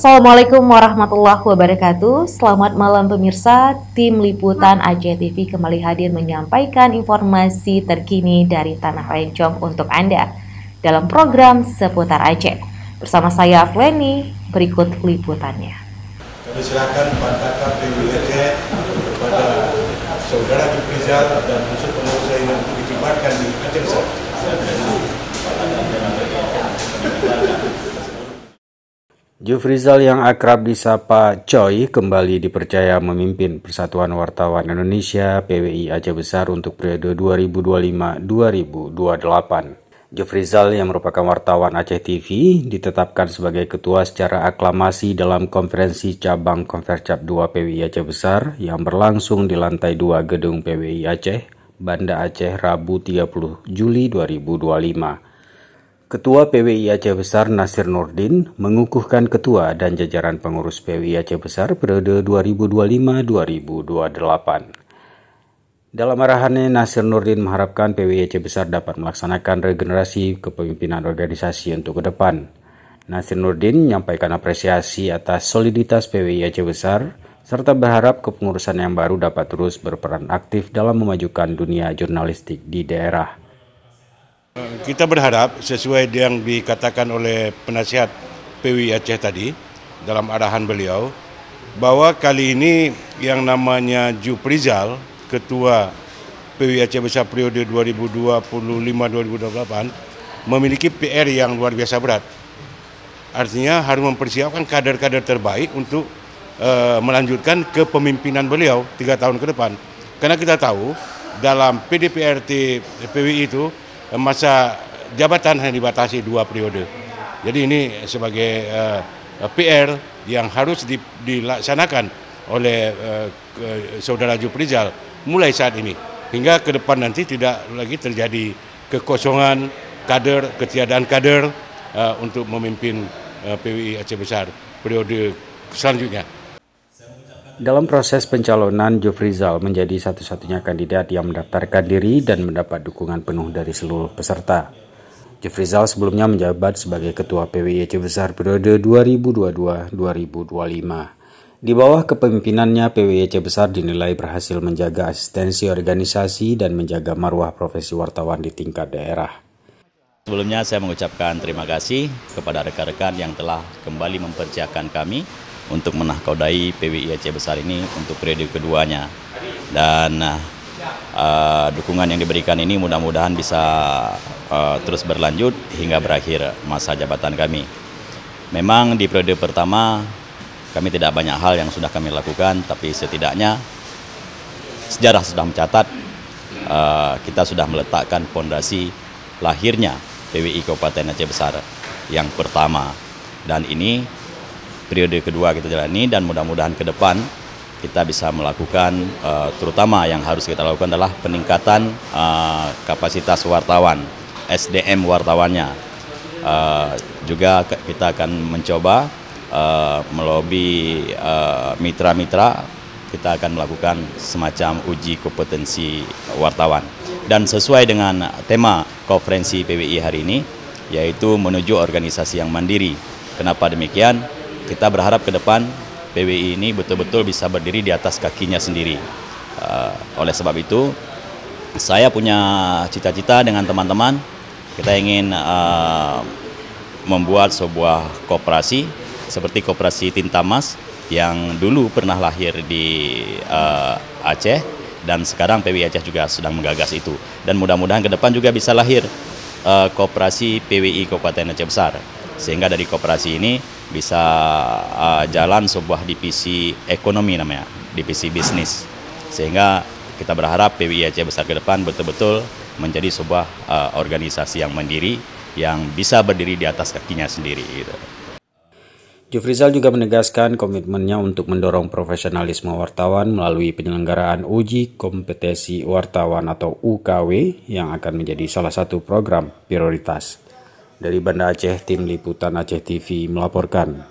Assalamualaikum warahmatullahi wabarakatuh. Selamat malam pemirsa. Tim Liputan Aceh TV kembali hadir menyampaikan informasi terkini dari Tanah Rencong untuk Anda dalam program Seputar Aceh. Bersama saya Afleni, berikut liputannya. Kami silakan Pak Kakak PWI Aceh kepada Saudara Jufrizal dan unsur pengurus lainnya untuk ditempatkan di Aceh Besar. Jufrizal yang akrab disapa Coy kembali dipercaya memimpin Persatuan Wartawan Indonesia PWI Aceh Besar untuk periode 2025-2028. Jufrizal yang merupakan wartawan Aceh TV ditetapkan sebagai ketua secara aklamasi dalam konferensi cabang Konfercap 2 PWI Aceh Besar yang berlangsung di lantai 2 gedung PWI Aceh, Banda Aceh, Rabu 30 Juli 2025. Ketua PWI Aceh Besar Nasir Nurdin mengukuhkan ketua dan jajaran pengurus PWI Aceh Besar periode 2025-2028. Dalam arahannya, Nasir Nurdin mengharapkan PWI Aceh Besar dapat melaksanakan regenerasi kepemimpinan organisasi untuk ke depan. Nasir Nurdin menyampaikan apresiasi atas soliditas PWI Aceh Besar, serta berharap kepengurusan yang baru dapat terus berperan aktif dalam memajukan dunia jurnalistik di daerah. Kita berharap sesuai yang dikatakan oleh penasihat PWI Aceh tadi dalam arahan beliau, bahwa kali ini yang namanya Jufrizal, Ketua PWI Aceh Besar periode 2025-2028, memiliki PR yang luar biasa berat. Artinya harus mempersiapkan kader-kader terbaik untuk melanjutkan kepemimpinan beliau 3 tahun ke depan. Karena kita tahu dalam PDPRT PWI itu masa jabatan hanya dibatasi 2 periode. Jadi ini sebagai PR yang harus dilaksanakan oleh Saudara Jufrizal mulai saat ini. Hingga ke depan nanti tidak lagi terjadi kekosongan kader, ketiadaan kader untuk memimpin PWI Aceh Besar periode selanjutnya. Dalam proses pencalonan, Jufrizal menjadi satu-satunya kandidat yang mendaftarkan diri dan mendapat dukungan penuh dari seluruh peserta. Jufrizal sebelumnya menjabat sebagai Ketua PWI Aceh Besar periode 2022-2025. Di bawah kepemimpinannya, PWI Aceh Besar dinilai berhasil menjaga asistensi organisasi dan menjaga marwah profesi wartawan di tingkat daerah. Sebelumnya saya mengucapkan terima kasih kepada rekan-rekan yang telah kembali mempercayakan kami untuk menahkodai PWI Aceh Besar ini untuk periode keduanya. Dan dukungan yang diberikan ini mudah-mudahan bisa terus berlanjut hingga berakhir masa jabatan kami. Memang di periode pertama kami tidak banyak hal yang sudah kami lakukan, tapi setidaknya sejarah sudah mencatat kita sudah meletakkan fondasi lahirnya PWI Kabupaten Aceh Besar yang pertama. Dan ini periode kedua kita jalani, dan mudah-mudahan ke depan kita bisa melakukan, terutama yang harus kita lakukan adalah peningkatan kapasitas wartawan, SDM wartawannya. Juga kita akan mencoba melobi mitra-mitra, kita akan melakukan semacam uji kompetensi wartawan. Dan sesuai dengan tema konferensi PWI hari ini, yaitu menuju organisasi yang mandiri. Kenapa demikian? Kita berharap ke depan PWI ini betul-betul bisa berdiri di atas kakinya sendiri. Oleh sebab itu, saya punya cita-cita dengan teman-teman. Kita ingin membuat sebuah koperasi seperti koperasi Tintamas yang dulu pernah lahir di Aceh, dan sekarang PWI Aceh juga sedang menggagas itu. Dan mudah-mudahan ke depan juga bisa lahir koperasi PWI Kabupaten Aceh Besar. Sehingga dari koperasi ini bisa jalan sebuah divisi ekonomi namanya, divisi bisnis. Sehingga kita berharap PWI Aceh Besar ke depan betul-betul menjadi sebuah organisasi yang mandiri, yang bisa berdiri di atas kakinya sendiri. Gitu. Jufrizal juga menegaskan komitmennya untuk mendorong profesionalisme wartawan melalui penyelenggaraan uji kompetensi wartawan atau UKW yang akan menjadi salah satu program prioritas. Dari Banda Aceh, Tim Liputan Aceh TV melaporkan.